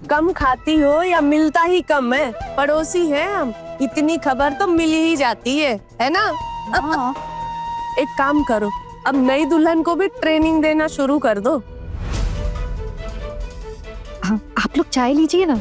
कम खाती हो या मिलता ही कम है, पड़ोसी है हम, इतनी खबर तो मिल ही जाती है ना? हाँ। एक काम करो, अब नई दुल्हन को भी ट्रेनिंग देना शुरू कर दो। हाँ, आप लोग चाय लीजिए ना।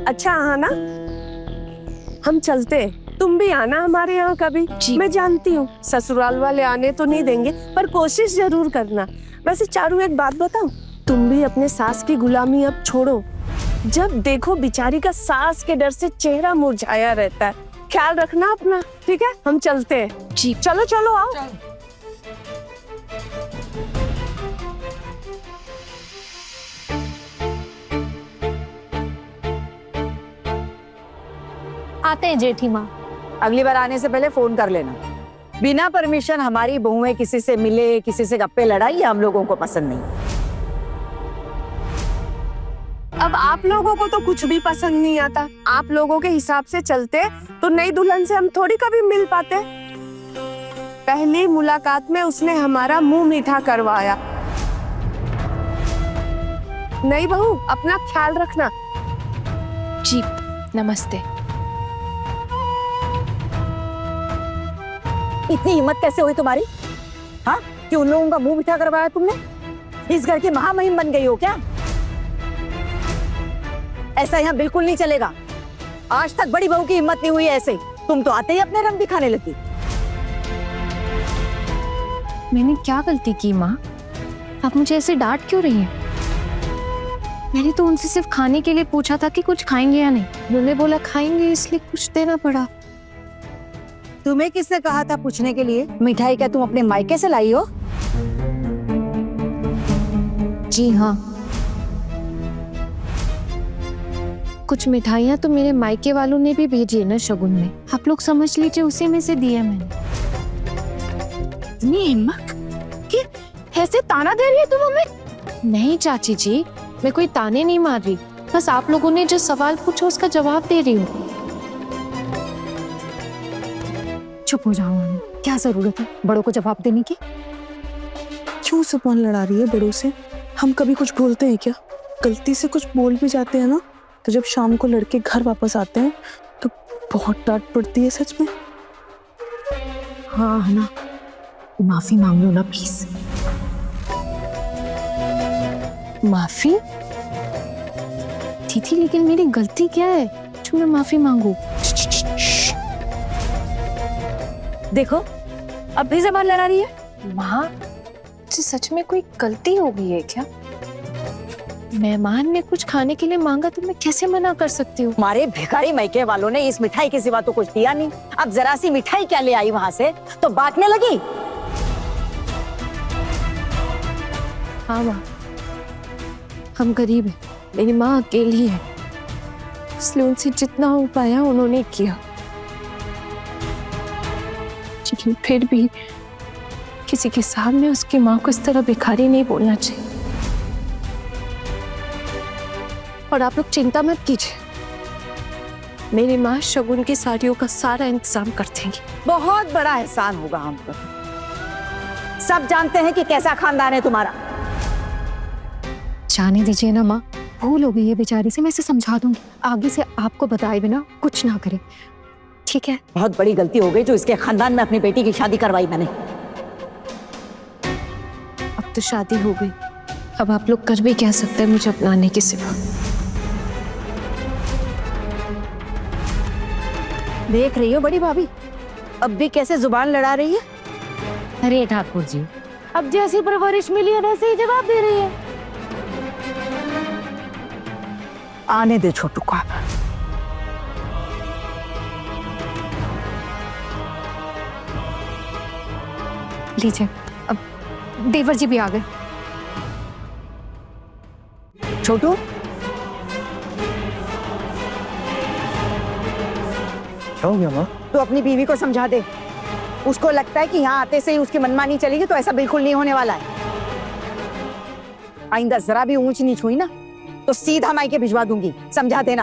अच्छा आना, हम चलते, तुम भी आना हमारे यहाँ कभी। मैं जानती हूँ ससुराल वाले आने तो नहीं देंगे, पर कोशिश जरूर करना। वैसे चारू एक बात बताऊं, तुम भी अपने सास की गुलामी अब छोड़ो। जब देखो बेचारी का सास के डर से चेहरा मुरझाया रहता है। ख्याल रखना अपना, ठीक है? हम चलते हैं। जी। चलो चलो आओ। आते हैं जेठी माँ। अगली बार आने से पहले फोन कर लेना। बिना परमिशन हमारी बहुएं किसी से मिले, किसी से गप्पे लड़ाई, ये हम लोगों को पसंद नहीं। अब आप लोगों को तो कुछ भी पसंद नहीं आता। आप लोगों के हिसाब से चलते तो नई दुल्हन से हम थोड़ी कभी मिल पाते। पहली मुलाकात में उसने हमारा मुंह मीठा करवाया। नई बहू, अपना ख्याल रखना। जी, नमस्ते। इतनी हिम्मत कैसे हुई तुम्हारी? हाँ, कि उन लोगों का मुंह मीठा करवाया तुमने? इस घर की महामहिम बन गई हो क्या? ऐसा यहाँ बिल्कुल नहीं चलेगा। आज तक बड़ी बहू की हिम्मत नहीं हुई ऐसे। तुम तो आते ही अपने रंग दिखाने लगी। मैंने क्या गलती की माँ? आप मुझे ऐसे डांट क्यों रही हैं? मैंने तो उनसे सिर्फ खाने के लिए पूछा था कि कुछ खाएंगे या नहीं। उन्होंने बोला खाएंगे, इसलिए कुछ देना पड़ा। तुम्हें किसने कहा था पूछने के लिए? मिठाई क्या तुम अपने मायके से लाई हो? जी हाँ, कुछ मिठाइयाँ तो मेरे मायके वालों ने भी भेजी है ना शगुन में। आप लोग समझ लीजिए उसी में से दिया मैंने। इतनी हिम्मत कि ऐसे ताना दे रही है तुम हमें? नहीं चाची जी, मैं कोई ताने नहीं मार रही, बस आप लोगों ने जो सवाल पूछा उसका जवाब दे रही हूँ। चुप हो जाओ मम्मी, क्या जरूरत है बड़ों को जवाब देने की? क्यों जुबान लड़ा रही है बड़ों से? हम कभी कुछ बोलते हैं क्या? गलती से कुछ बोल भी जाते हैं ना, तो जब शाम को लड़के घर वापस आते हैं तो बहुत डांट पड़ती है सच में। हाँ है ना, माफी मांग लो ना प्लीज। माफी? दीदी लेकिन मेरी गलती क्या है जो मैं माफी मांगू? देखो अब भी जबान लड़ा रही है। माँ, मुझसे सच में कोई गलती हो गई है क्या? मेहमान ने कुछ खाने के लिए मांगा तो मैं कैसे मना कर सकती हूँ? हमारे भिखारी मायके वालों ने इस मिठाई के सिवा तो कुछ दिया नहीं। अब जरा सी मिठाई क्या ले आई वहां से तो बांटने लगी। हाँ माँ, हम गरीब हैं, मेरी माँ अकेली है, इसलिए उनसे जितना हो पाया उन्होंने किया। लेकिन फिर भी किसी के सामने उसकी माँ को इस तरह भिखारी नहीं बोलना चाहिए। और आप लोग चिंता मत कीजिए, मेरी माँ शगुन की साड़ियों का सारा इंतजाम कर देंगी। बहुत बड़ा एहसान होगा हम पर। सब जानते हैं कि कैसा खानदान है तुम्हारा। जाने दीजिए ना माँ, भूल हो गई है बेचारी से, मैं इसे समझा दूंगी। आगे से आपको बताए बिना कुछ ना करे, ठीक है? बहुत बड़ी गलती हो गई जो इसके खानदान में अपनी बेटी की शादी करवाई मैंने। अब तो शादी हो गई, अब आप लोग कर भी क्या सकते हैं मुझे अपनाने के सिवा। देख रही हो बड़ी भाभी, अब भी कैसे जुबान लड़ा रही है। अरे ठाकुर जी, अब जैसी परवरिश मिली है वैसे ही जवाब दे रही है। आने दे छोटू को। लीजिए, अब देवर जी भी आ गए। छोटू, क्या हो गया माँ? तो अपनी बीवी को समझा दे। उसको लगता है कि यहाँ आते से ही उसकी मनमानी चलेगी, तो ऐसा बिल्कुल नहीं होने वाला है। आइंदा जरा भी ऊंच नीच हुई ना तो सीधा मायके भिजवा दूंगी, समझा देना।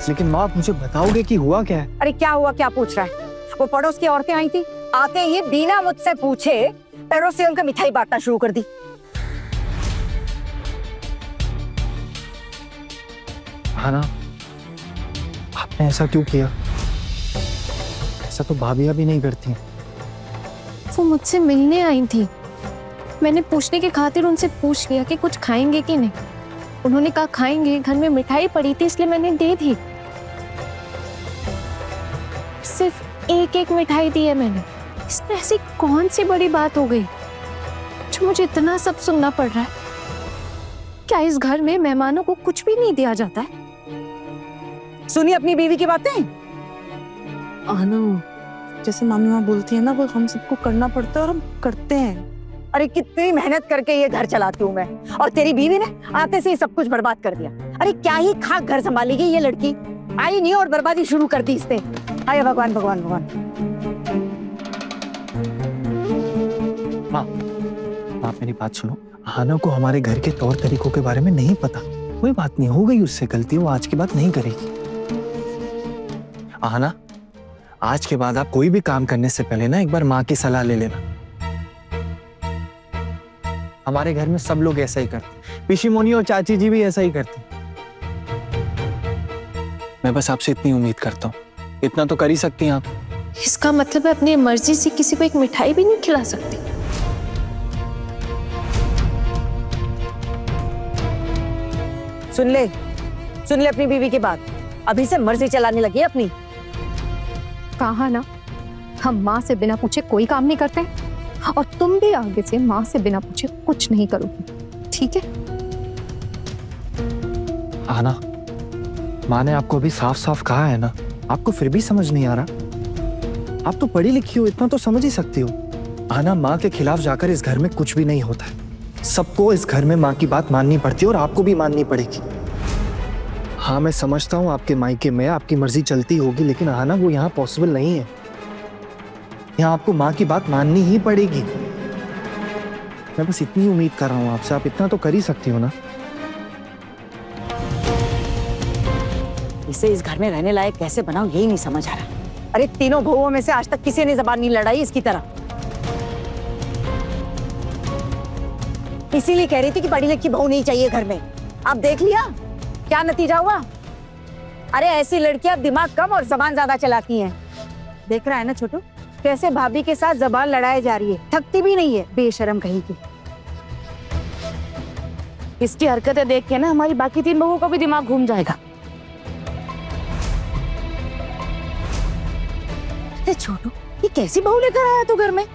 लेकिन माँ, आप मुझे बताओगे कि हुआ क्या है? अरे क्या हुआ, क्या पूछ रहा है? वो पड़ोस की औरतें आई थी, आते ही बिना मुझसे पूछे पैरों से उनका मिठाई बांटना शुरू कर दी। आना, आपने ऐसा क्यों किया? ऐसा तो भाभियां भी नहीं करती। वो मुझसे मिलने आई थी, मैंने पूछने की खातिर उनसे पूछ लिया कि कुछ खाएंगे कि नहीं। उन्होंने कहा खाएंगे, घर में मिठाई पड़ी थी इसलिए मैंने दे दी। सिर्फ एक मिठाई दी है मैंने। इसमें ऐसी कौन सी बड़ी बात हो गई जो मुझे इतना सब सुनना पड़ रहा है? क्या इस घर में मेहमानों को कुछ भी नहीं दिया जाता है? सुनिए अपनी बीवी की बातें। आना, जैसे मामी माँ बोलती है ना, वो हम सबको करना पड़ता है और हम करते हैं। अरे कितनी मेहनत करके ये घर चलाती हूँ मैं, और तेरी बीवी ने आते से ही सब कुछ बर्बाद कर दिया। अरे क्या ही खाक घर संभालेगी ये लड़की, आई नहीं और बर्बादी शुरू कर दी इसने। हाय भगवान भगवान भगवान। माँ, आप मेरी बात सुनो। आना को हमारे घर के तौर तरीकों के बारे में नहीं पता। कोई बात नहीं, हो गई उससे गलती, वो आज की बात नहीं करेगी। आना, आज के बाद आप कोई भी काम करने से पहले ना एक बार माँ की सलाह ले लेना। हमारे घर में सब लोग ऐसा ही करते, पिशी मोनी और चाची जी भी ऐसा ही करती। मैं बस आपसे इतनी उम्मीद करता हूँ, इतना तो कर ही सकती हैं आप। इसका मतलब है अपनी मर्जी से किसी को एक मिठाई भी नहीं खिला सकती? सुन ले अपनी बीवी की बात। अभी से मर्जी चलाने लगी है अपनी। कहा ना, हम माँ से बिना पूछे कोई काम नहीं करते, और तुम भी आगे से माँ से बिना पूछे कुछ नहीं करोगी, ठीक है? आना, माँ ने आपको अभी साफ साफ कहा है ना, आपको फिर भी समझ नहीं आ रहा? आप तो पढ़ी लिखी हो, इतना तो समझ ही सकती हो। आना, माँ के खिलाफ जाकर इस घर में कुछ भी नहीं होता है। सबको इस घर में माँ की बात माननी पड़ती है और आपको भी माननी पड़ेगी। हाँ, मैं समझता हूँ आपके मायके में आपकी मर्जी चलती होगी, लेकिन आना वो यहाँ पॉसिबल नहीं है। यहाँ आपको माँ की बात माननी ही पड़ेगी। मैं बस इतनी उम्मीद कर रहा हूँ आपसे, आप इतना तो कर ही सकती हो ना। इसे इस घर में रहने लायक कैसे बनाऊं यही नहीं समझ आ रहा। अरे तीनों बहुओं में से आज तक किसी ने जबान नहीं लड़ाई इसकी तरह। इसीलिए कह रही थी कि पढ़ी लिखी बहू नहीं चाहिए घर में। आप देख लिया क्या नतीजा हुआ। अरे ऐसी लड़कियां दिमाग कम और जबान ज्यादा चलाती हैं। देख रहा है ना छोटू, कैसे भाभी के साथ जबान लड़ाई जा रही है, थकती भी नहीं है, बेशरम कहीं की। इसकी हरकतें देख के ना हमारी बाकी 3 बहुओं का भी दिमाग घूम जाएगा। छोटू, ये कैसी बहू लेकर आया तू घर में?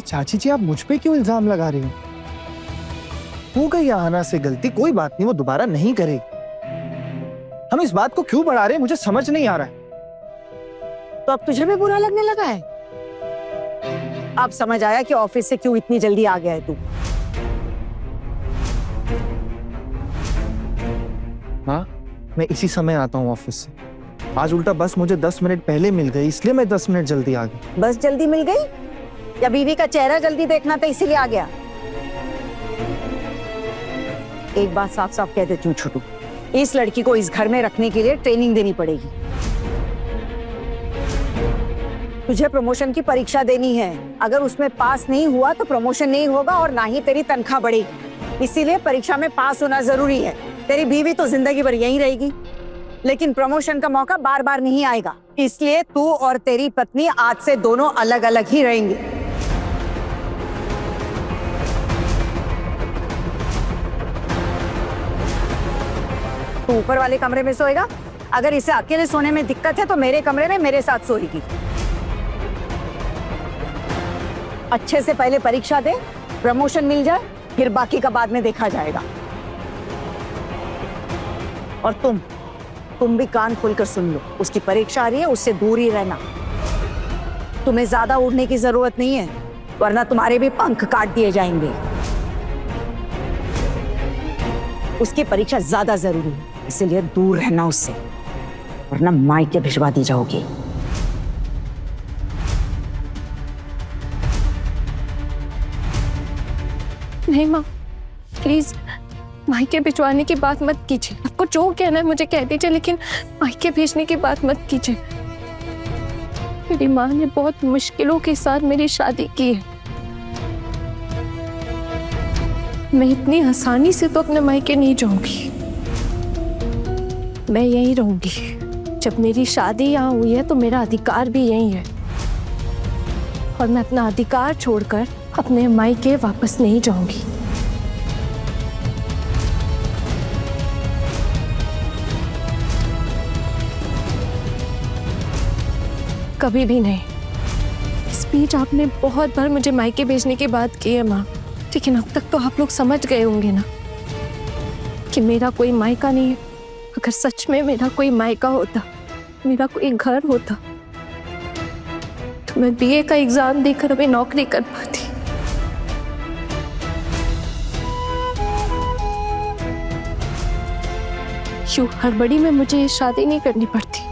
चाची जी, आप मुझ पे क्यों इल्जाम लगा रही हो गई आना से गलती, कोई बात नहीं, वो दोबारा नहीं करेगी। हम इस बात को क्यों बढ़ा रहे हैं मुझे समझ नहीं आ रहा है। तो अब तुझे भी बुरा लगने लगा है? अब समझ आया कि ऑफिस से क्यों इतनी जल्दी आ गया है तू। हाँ, मैं इसी समय आता हूँ ऑफिस से। आज उल्टा बस मुझे 10 मिनट पहले मिल गई, इसलिए मैं 10 मिनट जल्दी आ गई। बस जल्दी मिल गई या बीवी का चेहरा जल्दी देखना था इसीलिए आ गया? एक बात साफ साफ कह देती हूँ छोटू, इस लड़की को इस घर में रखने के लिए ट्रेनिंग देनी पड़ेगी। तुझे प्रमोशन की परीक्षा देनी है, अगर उसमें पास नहीं हुआ तो प्रमोशन नहीं होगा और ना ही तेरी तनख्वाह बढ़ेगी। इसीलिए परीक्षा में पास होना जरूरी है। तेरी बीवी तो जिंदगी भर यहीं रहेगी, लेकिन प्रमोशन का मौका बार बार नहीं आएगा। इसलिए तू और तेरी पत्नी आज से दोनों अलग अलग ही रहेंगे। तू ऊपर वाले कमरे में सोएगा, अगर इसे अकेले सोने में दिक्कत है तो मेरे कमरे में मेरे साथ सोएगी। अच्छे से पहले परीक्षा दे, प्रमोशन मिल जाए, फिर बाकी का बाद में देखा जाएगा। और तुम भी कान खोलकर सुन लो, उसकी परीक्षा आ रही है, उससे दूर ही रहना। तुम्हें ज्यादा उड़ने की जरूरत नहीं है, वरना तुम्हारे भी पंख काट दिए जाएंगे। उसकी परीक्षा ज्यादा जरूरी है, इसलिए दूर रहना उससे, वरना मायके भिजवा दी जाओगी। नहीं माँ, प्लीज मायके भिजवाने की बात मत कीजिए। आपको जो कहना है मुझे कह दीजिए, लेकिन मायके भेजने की बात मत कीजिए। मेरी माँ ने बहुत मुश्किलों के साथ मेरी शादी की है। मैं इतनी आसानी से तो अपने मायके नहीं जाऊंगी। मैं यहीं रहूंगी। जब मेरी शादी यहाँ हुई है तो मेरा अधिकार भी यहीं है, और मैं अपना अधिकार छोड़कर अपने मायके वापस नहीं जाऊंगी। कभी भी नहीं। इस बीच आपने बहुत बार मुझे मायके भेजने की बात की है माँ, लेकिन अब तक तो आप लोग समझ गए होंगे ना कि मेरा कोई मायका नहीं है। अगर सच में मेरा कोई मायका होता, मेरा कोई घर होता, तो मैं बीए का एग्जाम देकर अभी नौकरी कर पाती। यूं हड़बड़ी में मुझे ये शादी नहीं करनी पड़ती।